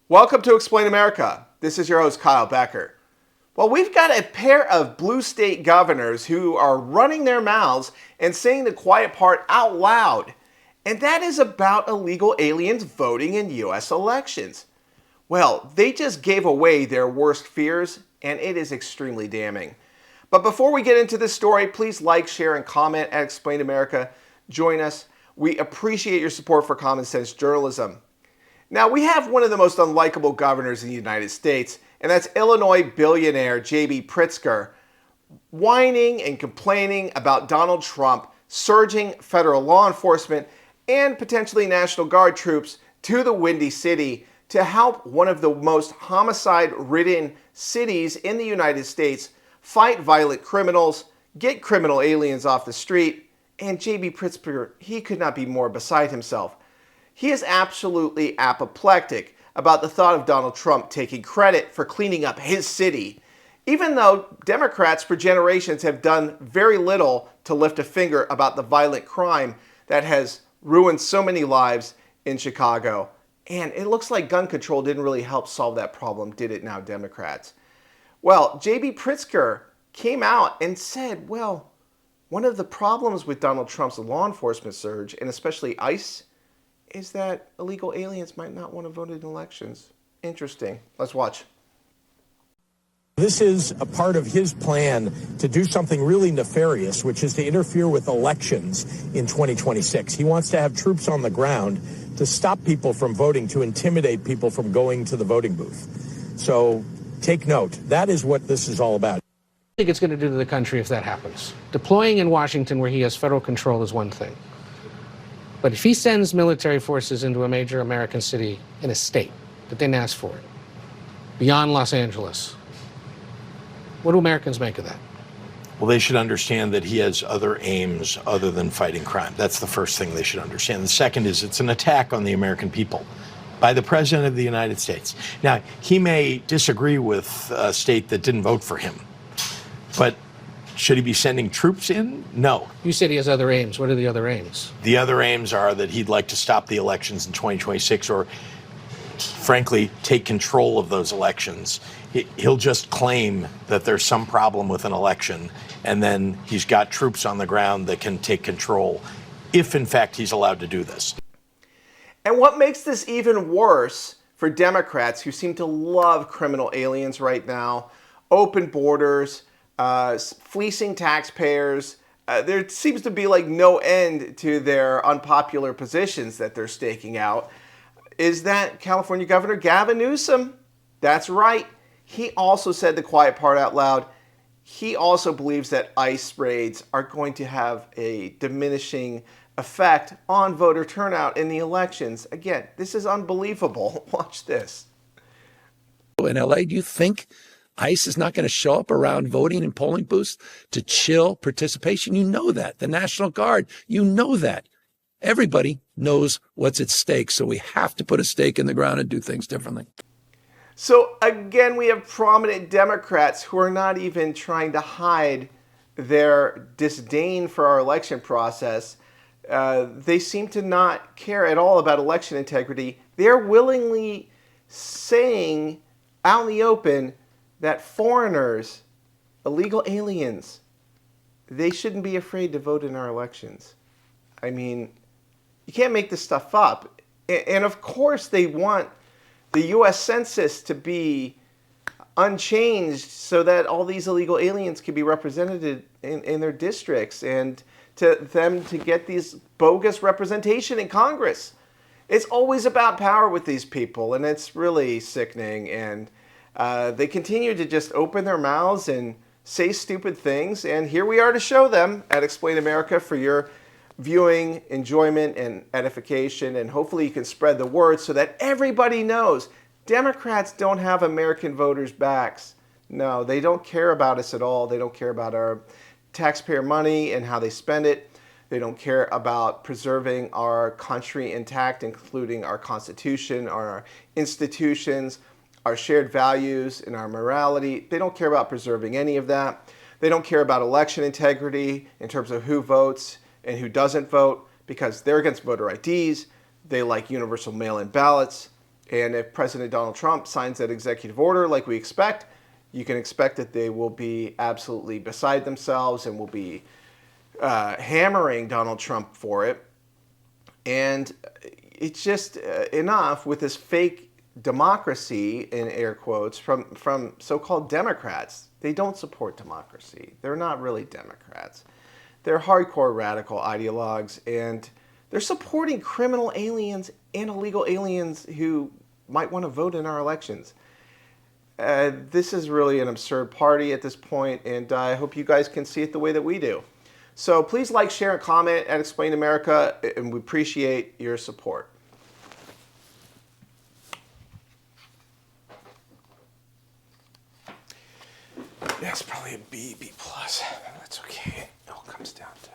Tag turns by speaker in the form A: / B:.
A: Welcome to Explain America. This is your host, Kyle Becker. Well, we've got a pair of blue state governors who are running their mouths and saying the quiet part out loud. And that is about illegal aliens voting in U.S. elections. Well, they just gave away their worst fears, and it is extremely damning. But before we get into this story, please like, share, and comment at Explain America. Join us. We appreciate your support for common sense journalism. Now, we have one of the most unlikable governors in the United States, and that's Illinois billionaire J.B. Pritzker, whining and complaining about Donald Trump surging federal law enforcement and potentially National Guard troops to the Windy City to help one of the most homicide-ridden cities in the United States fight violent criminals, get criminal aliens off the street, and J.B. Pritzker, he could not be more beside himself. He is absolutely apoplectic about the thought of Donald Trump taking credit for cleaning up his city, even though Democrats for generations have done very little to lift a finger about the violent crime that has ruined so many lives in Chicago. And it looks like gun control didn't really help solve that problem, did it now, Democrats? Well, J.B. Pritzker came out and said, well, one of the problems with Donald Trump's law enforcement surge, and especially ICE, is that illegal aliens might not want to vote in elections. Interesting. Let's watch.
B: This is a part of his plan to do something really nefarious, which is to interfere with elections in 2026. He wants to have troops on the ground to stop people from voting, to intimidate people from going to the voting booth. So take note. That is what this is all about.
C: I think it's going to do to the country if that happens. Deploying in Washington where he has federal control is one thing. But if he sends military forces into a major American city in a state that didn't ask for it, beyond Los Angeles, what do Americans make of that?
D: Well, they should understand that he has other aims other than fighting crime. That's the first thing they should understand. The second is it's an attack on the American people by the President of the United States. Now, he may disagree with a state that didn't vote for him, but should he be sending troops in? No.
C: You said he has other aims. What are the other aims?
D: The other aims are that he'd like to stop the elections in 2026 or, frankly, take control of those elections. He'll just claim that there's some problem with an election, and then he's got troops on the ground that can take control if, in fact, he's allowed to do this.
A: And what makes this even worse for Democrats who seem to love criminal aliens right now, open borders, fleecing taxpayers, there seems to be like no end to their unpopular positions that they're staking out, is that California Governor Gavin Newsom. That's right. He also said the quiet part out loud. He also believes that ICE raids are going to have a diminishing effect on voter turnout in the elections. Again, this is unbelievable. Watch this.
E: In LA, do you think ICE is not going to show up around voting and polling booths to chill participation? You know that. The National Guard, you know that. Everybody knows what's at stake, so we have to put a stake in the ground and do things differently.
A: So again, we have prominent Democrats who are not even trying to hide their disdain for our election process. They seem to not care at all about election integrity. They're willingly saying out in the open that foreigners, illegal aliens, they shouldn't be afraid to vote in our elections. I mean, you can't make this stuff up. And of course they want the U.S. Census to be unchanged so that all these illegal aliens can be represented in their districts and to them to get these bogus representation in Congress. It's always about power with these people, and it's really sickening. And they continue to just open their mouths and say stupid things. And here we are to show them at Explain America for your viewing, enjoyment, and edification. And hopefully you can spread the word so that everybody knows Democrats don't have American voters' backs. No, they don't care about us at all. They don't care about our taxpayer money and how they spend it. They don't care about preserving our country intact, including our Constitution, our institutions, our shared values, and our morality. They don't care about preserving any of that. They don't care about election integrity in terms of who votes and who doesn't vote, because they're against voter IDs. They like universal mail-in ballots. And if President Donald Trump signs that executive order like we expect, you can expect that they will be absolutely beside themselves and will be hammering Donald Trump for it. And it's just enough with this fake democracy, in air quotes, from so-called Democrats. They don't support democracy. They're not really Democrats. They're hardcore radical ideologues, and they're supporting criminal aliens and illegal aliens who might want to vote in our elections. This is really an absurd party at this point, and I hope you guys can see it the way that we do. So please like, share, and comment at Explain America, and we appreciate your support. That's probably a B, B+. That's okay. It all comes down to